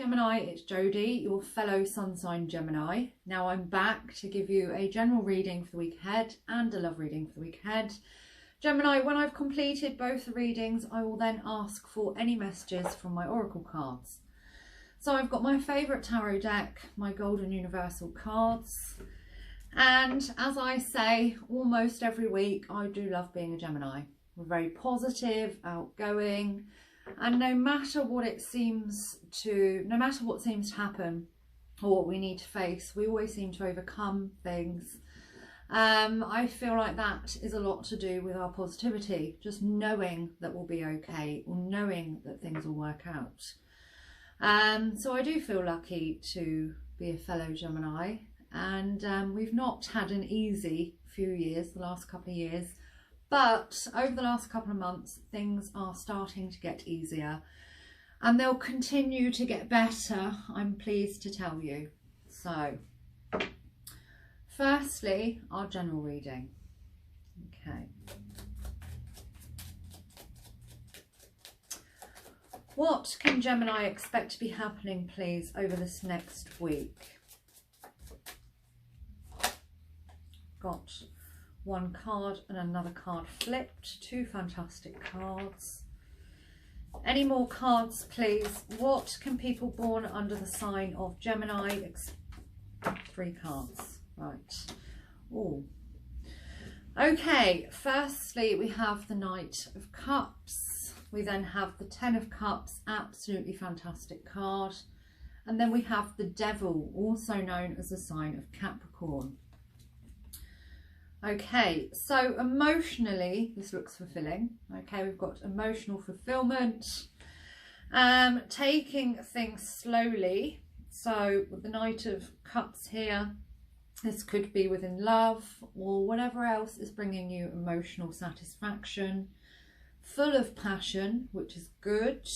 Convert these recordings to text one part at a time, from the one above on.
Gemini, it's Jodie, your fellow sun sign Gemini. Now I'm back to give you a general reading for the week ahead and a love reading for the week ahead. Gemini, when I've completed both the readings, I will then ask for any messages from my oracle cards. So I've got my favourite tarot deck, my Golden Universal cards. And as I say almost every week, I do love being a Gemini. We're very positive, outgoing, and no matter what seems to happen or what we need to face, we always seem to overcome things. I feel like that is a lot to do with our positivity, just knowing that we'll be okay or knowing that things will work out. So I do feel lucky to be a fellow Gemini, and we've not had an easy few years, the last couple of years, but over the last couple of months things are starting to get easier and they'll continue to get better, I'm pleased to tell you. So firstly, our general reading. Okay. What can Gemini expect to be happening, please, over this next week? Got one card and another card flipped. Two fantastic cards. Any more cards, please? What can people born under the sign of Gemini three cards. Right. Oh. Okay, firstly we have the Knight of Cups. We then have the Ten of Cups, absolutely fantastic card. And then we have the Devil, also known as the sign of Capricorn. Okay, so emotionally, this looks fulfilling. Okay, we've got emotional fulfillment, taking things slowly. So with the Knight of Cups here, this could be within love or whatever else is bringing you emotional satisfaction. Full of passion, which is good.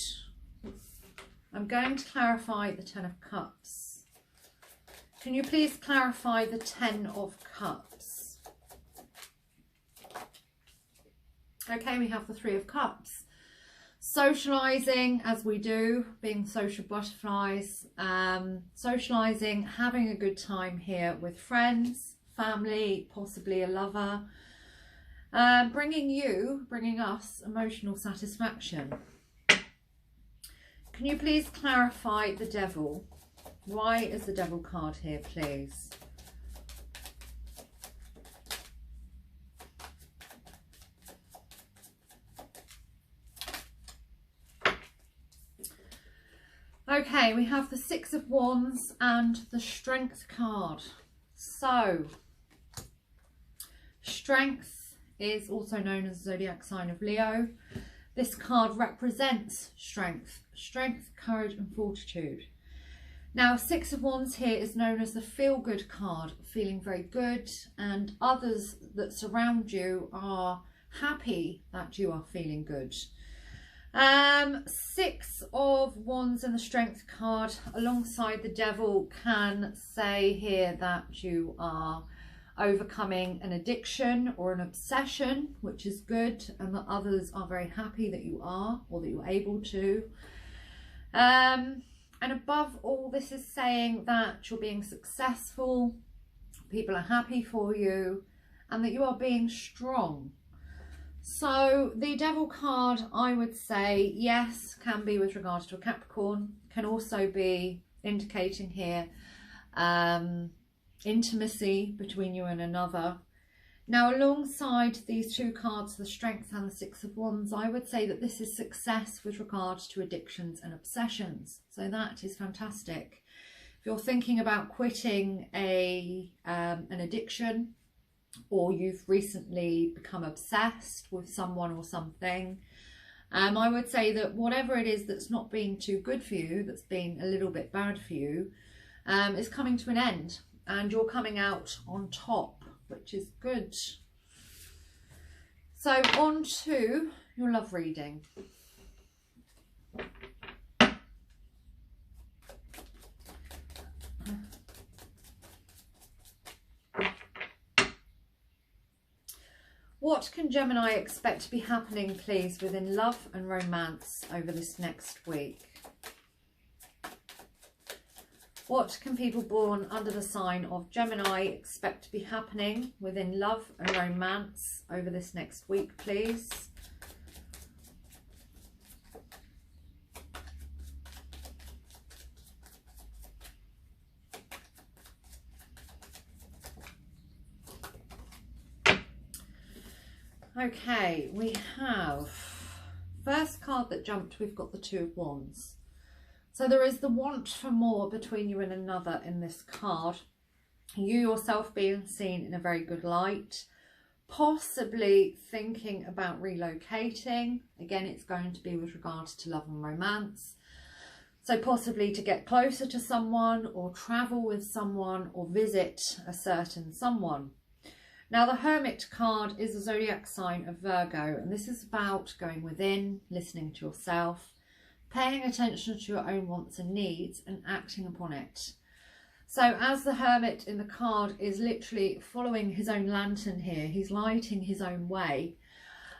I'm going to clarify the Ten of Cups. Can you please clarify the Ten of Cups? Okay, we have the Three of Cups. Socialising, as we do, being social butterflies, socialising, having a good time here with friends, family, possibly a lover, bringing us emotional satisfaction. Can you please clarify the Devil? Why is the Devil card here, please? Okay, we have the Six of Wands and the Strength card. So, Strength is also known as the zodiac sign of Leo. This card represents strength, courage and fortitude. Now, Six of Wands here is known as the feel-good card, feeling very good, and others that surround you are happy that you are feeling good. Six of Wands and the Strength card alongside the Devil can say here that you are overcoming an addiction or an obsession, which is good, and that others are very happy that you are, or that you're able to. And above all, this is saying that you're being successful, people are happy for you, and that you are being strong. So the Devil card, I would say, yes, can be with regards to a Capricorn, can also be indicating here intimacy between you and another. Now, alongside these two cards, the Strength and the Six of Wands, I would say that this is success with regards to addictions and obsessions. So that is fantastic. If you're thinking about quitting an addiction, or you've recently become obsessed with someone or something, I would say that whatever it is that's not been too good for you, that's been a little bit bad for you, is coming to an end, and you're coming out on top, which is good. So on to your love reading. What can Gemini expect to be happening, please, within love and romance over this next week? What can people born under the sign of Gemini expect to be happening within love and romance over this next week, please? Okay, we have, first card that jumped, we've got the Two of Wands. So there is the want for more between you and another in this card. You yourself being seen in a very good light, possibly thinking about relocating. Again, it's going to be with regards to love and romance. So possibly to get closer to someone, or travel with someone, or visit a certain someone. Now, the Hermit card is a zodiac sign of Virgo, and this is about going within, listening to yourself, paying attention to your own wants and needs, and acting upon it. So as the Hermit in the card is literally following his own lantern here, he's lighting his own way.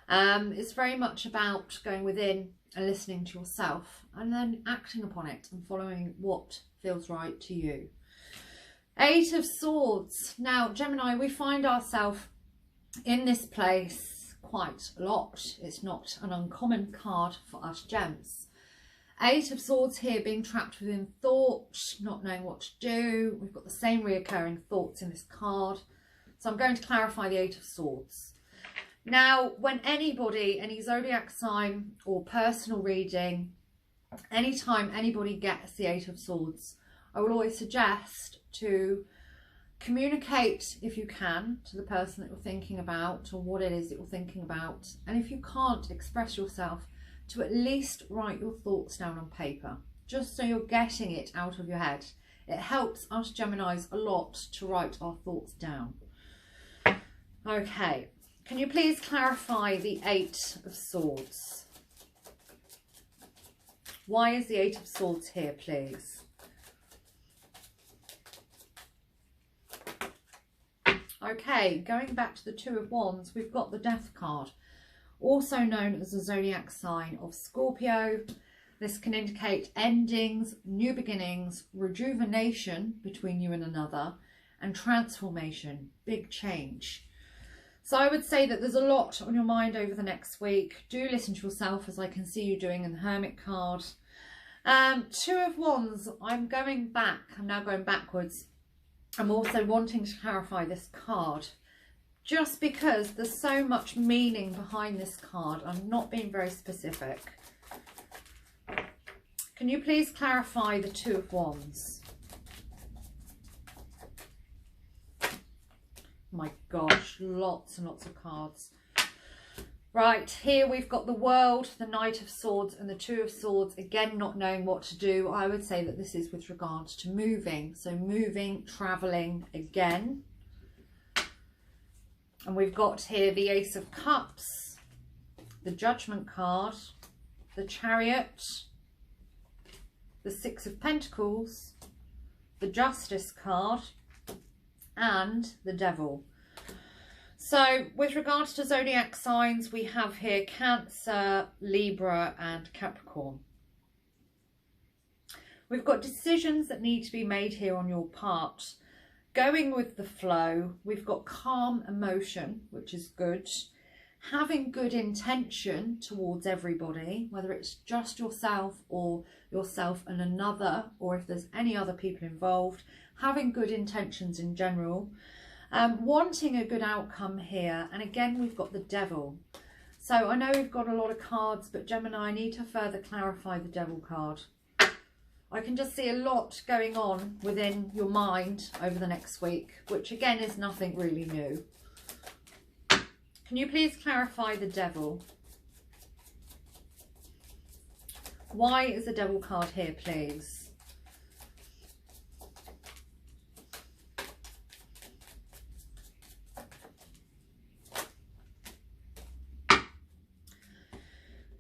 It's very much about going within and listening to yourself, and then acting upon it and following what feels right to you. Eight of Swords. Now, Gemini, we find ourselves in this place quite a lot. It's not an uncommon card for us gems. Eight of Swords here, being trapped within thought, not knowing what to do. We've got the same reoccurring thoughts in this card. So I'm going to clarify the Eight of Swords. Now, when anybody, any zodiac sign or personal reading, anytime anybody gets the Eight of Swords, I will always suggest to communicate, if you can, to the person that you're thinking about, or what it is that you're thinking about. And if you can't express yourself, to at least write your thoughts down on paper, just so you're getting it out of your head. It helps us Geminis a lot to write our thoughts down. Okay, can you please clarify the Eight of Swords? Why is the Eight of Swords here, please? Okay, going back to the Two of Wands, we've got the Death card, also known as the zodiac sign of Scorpio. This can indicate endings, new beginnings, rejuvenation between you and another, and transformation, big change. So I would say that there's a lot on your mind over the next week. Do listen to yourself, as I can see you doing in the Hermit card. Two of Wands, I'm now going backwards. I'm also wanting to clarify this card, just because there's so much meaning behind this card. I'm not being very specific. Can you please clarify the Two of Wands? My gosh, lots and lots of cards. Right, here we've got the World, the Knight of Swords, and the Two of Swords. Again, not knowing what to do. I would say that this is with regards to moving. So moving, travelling again. And we've got here the Ace of Cups, the Judgment card, the Chariot, the Six of Pentacles, the Justice card, and the Devil. So with regards to zodiac signs, we have here Cancer, Libra, and Capricorn. We've got decisions that need to be made here on your part. Going with the flow, we've got calm emotion, which is good. Having good intention towards everybody, whether it's just yourself or yourself and another, or if there's any other people involved. Having good intentions in general. Wanting a good outcome here. And again, we've got the Devil. So I know we've got a lot of cards, but Gemini, I need to further clarify the Devil card. I can just see a lot going on within your mind over the next week, which again is nothing really new. Can you please clarify the Devil? Why is the Devil card here, please?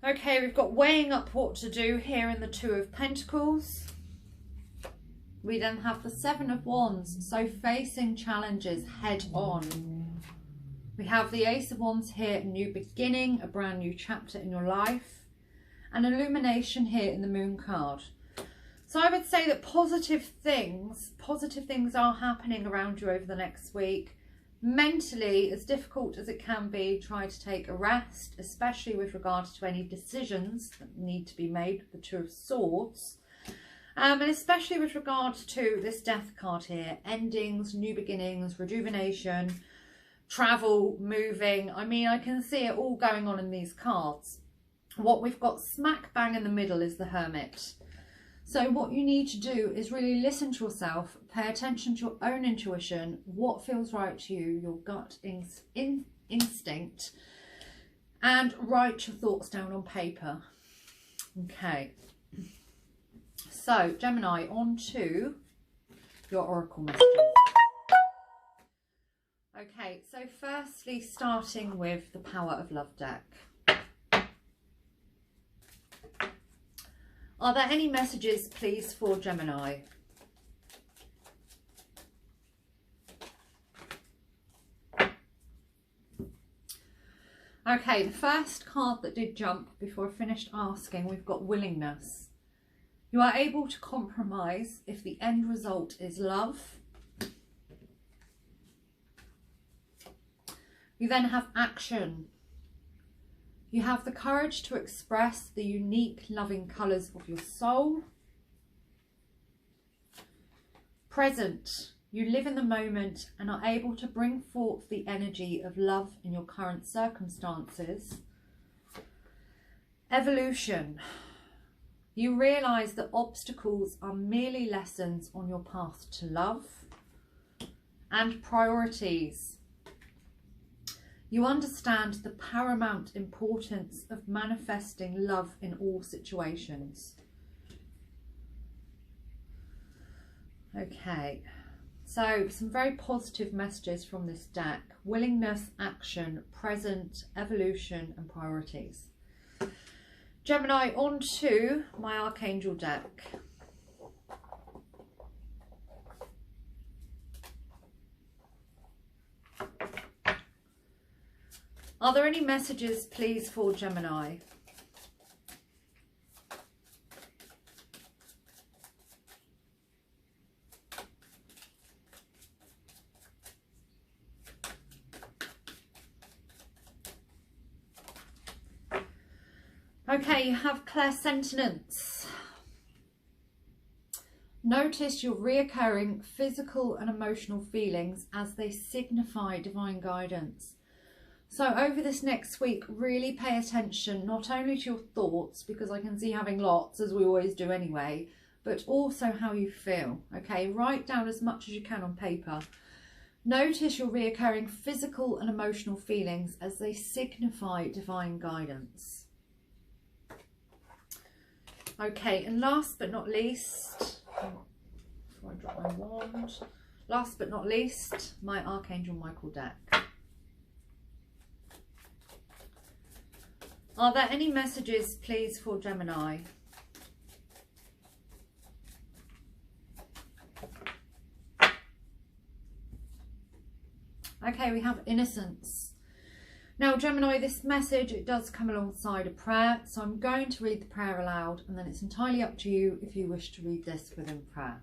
Okay, we've got weighing up what to do here in the Two of Pentacles. We then have the Seven of Wands, so facing challenges head on. We have the Ace of Wands here, a new beginning, a brand new chapter in your life. And illumination here in the Moon card. So I would say that positive things are happening around you over the next week. Mentally, as difficult as it can be, try to take a rest, especially with regard to any decisions that need to be made with the Two of Swords. And especially with regard to this Death card here, endings, new beginnings, rejuvenation, travel, moving. I mean, I can see it all going on in these cards. What we've got smack bang in the middle is the Hermit. So what you need to do is really listen to yourself, pay attention to your own intuition, what feels right to you, your gut instinct, and write your thoughts down on paper. Okay. So, Gemini, on to your oracle messages. Okay, so firstly, starting with the Power of Love deck. Are there any messages, please, for Gemini? Okay, the first card that did jump before I finished asking, we've got willingness. You are able to compromise if the end result is love. You then have action. You have the courage to express the unique loving colours of your soul. Present. You live in the moment and are able to bring forth the energy of love in your current circumstances. Evolution. You realise that obstacles are merely lessons on your path to love. And priorities. You understand the paramount importance of manifesting love in all situations. Okay, so some very positive messages from this deck. Willingness, action, present, evolution and priorities. Gemini, on to my Archangel deck. Are there any messages, please, for Gemini? Okay, you have clairsentience. Notice your reoccurring physical and emotional feelings as they signify divine guidance. So over this next week, really pay attention not only to your thoughts, because I can see having lots, as we always do anyway, but also how you feel. Okay, write down as much as you can on paper. Notice your reoccurring physical and emotional feelings as they signify divine guidance. Okay, and last but not least, before I drop my wand, last but not least, my Archangel Michael deck. Are there any messages, please, for Gemini? Okay, we have innocence. Now, Gemini, this message, it does come alongside a prayer, so I'm going to read the prayer aloud, and then it's entirely up to you if you wish to read this within prayer.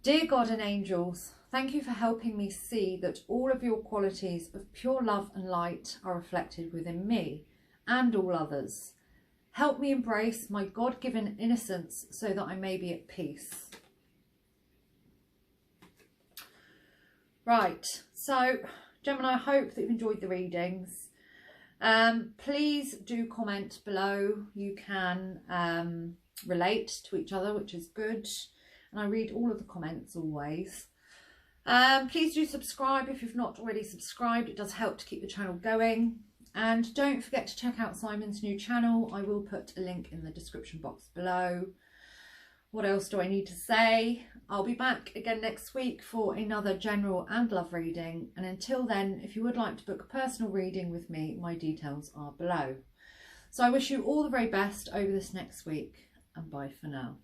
Dear God and angels, thank you for helping me see that all of your qualities of pure love and light are reflected within me and all others. Help me embrace my God-given innocence so that I may be at peace. Right, so Gemini, I hope that you've enjoyed the readings. Please do comment below. You can relate to each other, which is good. And I read all of the comments always. Please do subscribe if you've not already subscribed. It does help to keep the channel going. And don't forget to check out Simon's new channel. I will put a link in the description box below. What else do I need to say? I'll be back again next week for another general and love reading. And until then, if you would like to book a personal reading with me, my details are below. So I wish you all the very best over this next week, and bye for now.